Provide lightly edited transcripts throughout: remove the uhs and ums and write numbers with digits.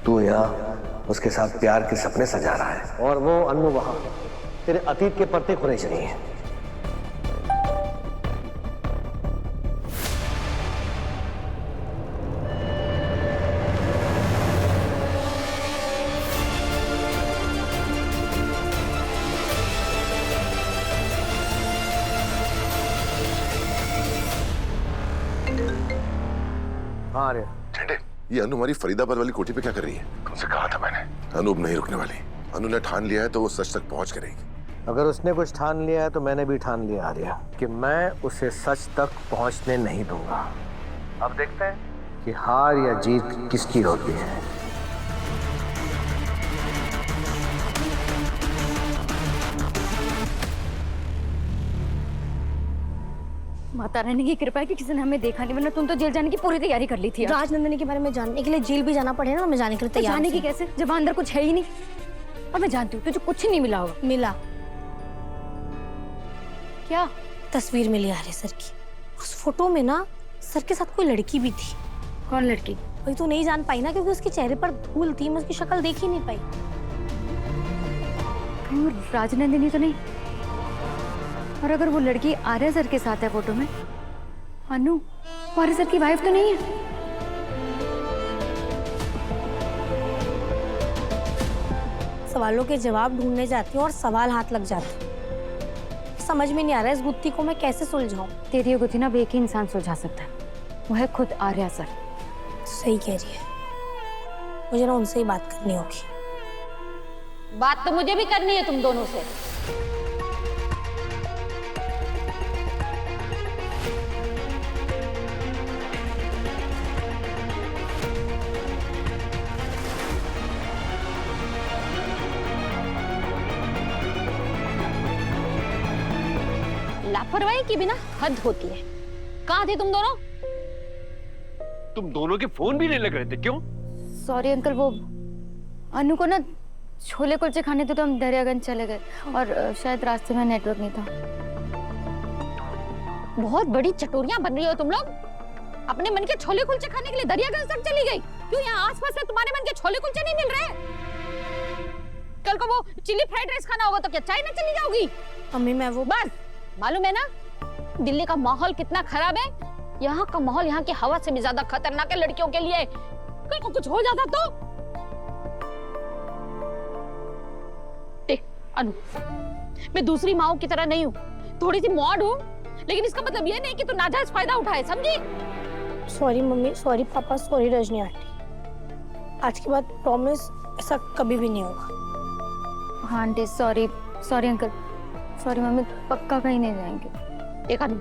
तू यहाँ उसके साथ प्यार के सपने सजा रहा है और वो अन्नू वहां तेरे अतीत के पर्दे खुले चली है। हाँ रे झंडे, ये अनु हमारी फरीदाबाद वाली कोठी पे क्या कर रही है? तुमसे कहा था मैंने, अनु अब नहीं रुकने वाली। अनु ने ठान लिया है तो वो सच तक पहुंच करेगी। अगर उसने कुछ ठान लिया है तो मैंने भी ठान लिया आर्या कि मैं उसे सच तक पहुंचने नहीं दूंगा। अब देखते हैं कि हार या जीत किसकी होती है। माता रानी की कृपा है कि किसी ने हमें देखा नहीं, वरना तुम तो जेल जाने की पूरी तैयारी कर ली थी। राजनंदिनी के बारे में जानने के लिए जेल भी जाना पड़ेगा ना, मैं जाने के लिए तैयार। जाने की कैसे जब अंदर कुछ है ही नहीं। और मैं जानती हूँ तुझे कुछ नहीं मिला होगा। मिला, क्या? तस्वीर मिली आर्य सर की। उस फोटो में ना सर के साथ कोई लड़की भी थी। कौन लड़की? वही तो नहीं जान पाई ना, क्योंकि उसके चेहरे पर धूल थी, मैं उसकी शक्ल देख ही नहीं पाई। कहीं वो राजनंदिनी तो नहीं? और अगर वो लड़की आर्य सर के साथ है फोटो में, अनु वो आर्य सर की वाइफ तो नहीं है? सवालों के जवाब ढूंढने जाती हूँ और सवाल हाथ लग जाते हैं। समझ में नहीं आ रहा है इस गुत्थी को मैं कैसे सुलझाऊं। तेरी ये गुत्थी ना एक ही इंसान सुलझा सकता है, वो है खुद आर्या सर। सही कह रही है, मुझे ना उनसे ही बात करनी होगी। बात तो मुझे भी करनी है तुम दोनों से। लापरवाही की बिना हद होती है। कहाँ थे तुम दोनों? तुम दोनों के फोन भी नहीं लग रहे थे, क्यों? सॉरी अंकल, वो अनु को ना छोले कुलचे खाने थे तो हम दरियागंज चले गए और शायद रास्ते में नेटवर्क नहीं था। बहुत बड़ी चटोरियां बन रही हो तुम लोग। अपने मन के छोले कुलचे खाने के लिए दरियागंज तक चली गई। क्यों यहाँ आसपास में तुम्हारे मन के छोले कुलचे नहीं मिल रहे? कल को वो चिली फ्राइड राइस खाना होगा तो क्या चाइना चली जाओगी? मम्मी मैं वो बस मालूम है ना दिल्ली का माहौल कितना खराब है। यहाँ का माहौल यहाँ की हवा से भी ज्यादा खतरनाक है लड़कियों के लिए। कल को कुछ हो जाता तो? देख अनु, मैं दूसरी माओं की तरह नहीं हूँ, थोड़ी सी मॉड हूँ, लेकिन इसका मतलब ये नहीं कि तू नाजायज फायदा उठाए, समझी? सॉरी मम्मी, सॉरी पापा, सॉरी रजनी आंटी। आज के बाद प्रॉमिस ऐसा कभी भी नहीं होगा। हाँ aunty sorry. Sorry uncle, sorry mummy, पक्का कहीं नहीं जाएंगे। एक अनु,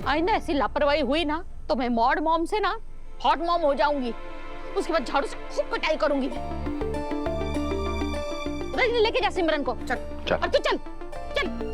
आइंदा ऐसी लापरवाही हुई ना तो मैं मॉड मॉम से ना हॉट मॉम हो जाऊंगी। उसके बाद झाड़ू से खूब पिटाई करूंगी। रजनी लेके जा सिमरन को। चल चल। और तू चल चल।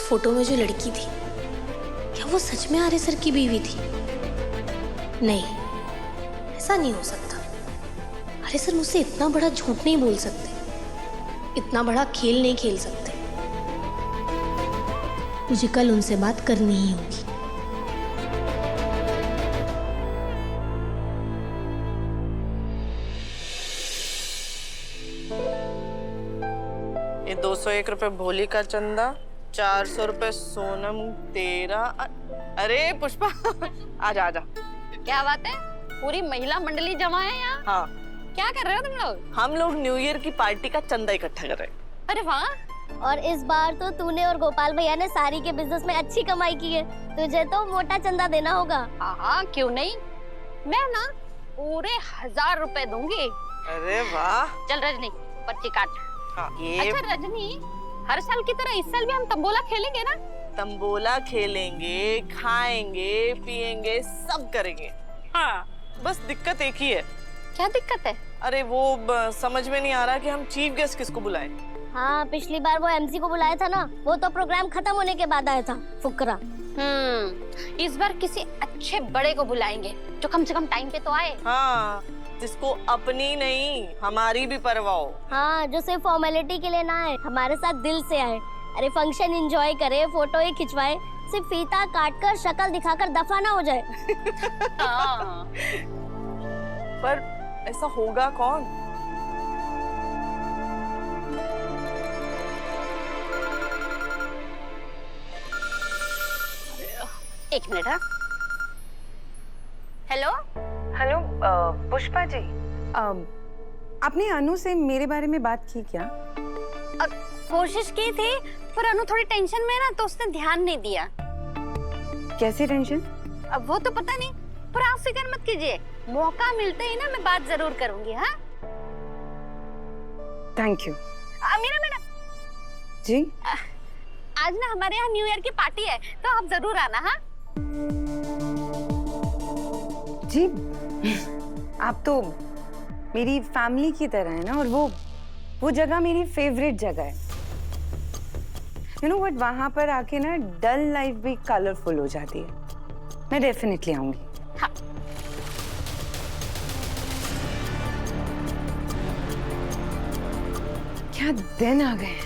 फोटो में जो लड़की थी, क्या वो सच में आर्य सर की बीवी थी? नहीं, ऐसा नहीं हो सकता। आर्य सर मुझसे इतना बड़ा झूठ नहीं बोल सकते, इतना बड़ा खेल नहीं खेल सकते। मुझे कल उनसे बात करनी ही होगी। ये 201 रुपए भोली का चंदा, 400 रुपए सोनम तेरा। अरे पुष्पा आजा आजा। क्या बात है, पूरी महिला मंडली जमा है यहाँ। हाँ, क्या कर रहे हो तुम लोग? हम लोग न्यू ईयर की पार्टी का चंदा इकट्ठा कर रहे हैं। अरे वाह, और इस बार तो तूने और गोपाल भैया ने साड़ी के बिजनेस में अच्छी कमाई की है, तुझे तो मोटा चंदा देना होगा। हाँ क्यों नहीं, मैं ना पूरे 1000 रुपए दूंगी। अरे वाह। चल रजनी पर्ची काट। हाँ, ये अच्छा रजनी, हर साल की तरह इस साल भी हम तंबोला खेलेंगे ना? तंबोला खेलेंगे, खाएंगे, पिएंगे, सब करेंगे। हाँ, बस दिक्कत एक ही है। क्या दिक्कत है? अरे वो समझ में नहीं आ रहा कि हम चीफ गेस्ट किसको बुलाएं। हाँ, पिछली बार वो एमसी को बुलाया था ना, वो तो प्रोग्राम खत्म होने के बाद आया था, फुकरा। इस बार किसी अच्छे बड़े को बुलाएंगे जो कम से कम टाइम पे तो आए। हाँ, जिसको अपनी नहीं हमारी भी परवाह हो। हाँ, जो सिर्फ फॉर्मेलिटी के लिए ना आए, हमारे साथ दिल से आए। अरे फंक्शन एंजॉय करे, फोटो ही खिंचवाए, सिर्फ फीता काटकर शक्ल दिखाकर दफा ना हो जाए। हाँ। पर ऐसा होगा कौन? एक मिनट। हाँ, हेलो। हेलो पुष्पा जी, आपने अनु से मेरे बारे में बात की क्या? कोशिश की थी, पर अनु थोड़ी टेंशन में ना, तो उसने ध्यान नहीं दिया। कैसी टेंशन? अब वो तो पता नहीं, पर आप फिक्र मत कीजिए, मौका मिलते ही ना मैं बात जरूर करूंगी। हाँ, थैंक यू। मीरा मैडम जी, आज ना हमारे यहाँ न्यू ईयर की पार्टी है, तो आप जरूर आना। हाँ जी, आप तो मेरी फैमिली की तरह है ना, और वो जगह मेरी फेवरेट जगह है। यू नो व्हाट, वहां पर आके ना डल लाइफ भी कलरफुल हो जाती है। मैं डेफिनेटली आऊंगी। हाँ। क्या दिन आ गए हैं।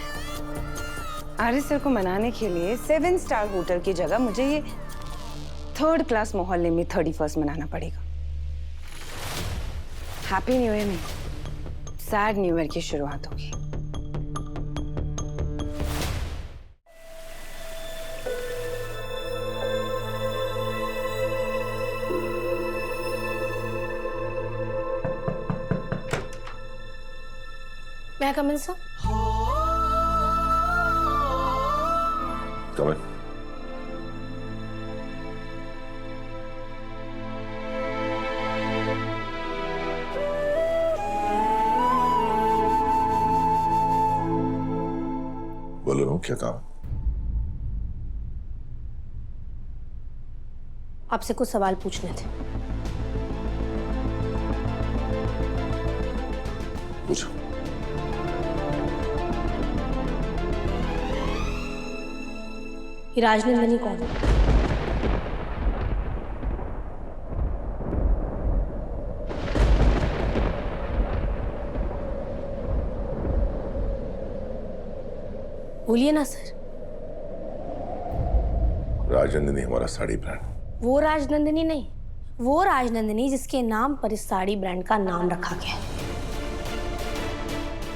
आर्य सर को मनाने के लिए 7 स्टार होटल की जगह मुझे ये 3rd क्लास मोहल्ले में 31st मनाना पड़ेगा। हैप्पी न्यू ईयर में सैड न्यू ईयर की शुरुआत होगी। मैं कमिल सर? Come in. बोलो ना, क्या काम? आपसे कुछ सवाल पूछने थे। पूछो। ये राजनंदिनी कौन है? बोलिए ना सर। राजनंदिनी हमारा साड़ी ब्रांड। वो राजनंदिनी नहीं, वो राजनंदिनी जिसके नाम पर इस साड़ी ब्रांड का नाम रखा गया है।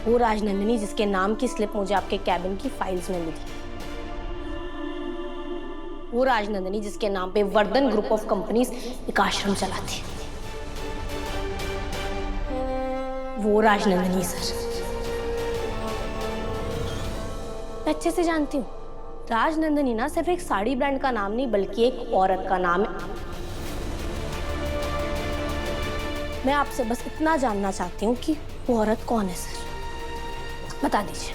वो राजनंदिनी जिसके नाम की स्लिप मुझे आपके कैबिन की फाइल्स में मिली। वो राजनंदिनी जिसके नाम पे वर्धन ग्रुप ऑफ कंपनीज एक आश्रम चलाती है। वो राजनंदिनी सर। मैं अच्छे से जानती हूँ, राजनंदिनी ना सिर्फ एक साड़ी ब्रांड का नाम नहीं, बल्कि एक औरत का नाम है। मैं आपसे बस इतना जानना चाहती हूँ कि वो औरत कौन है सर, बता दीजिए।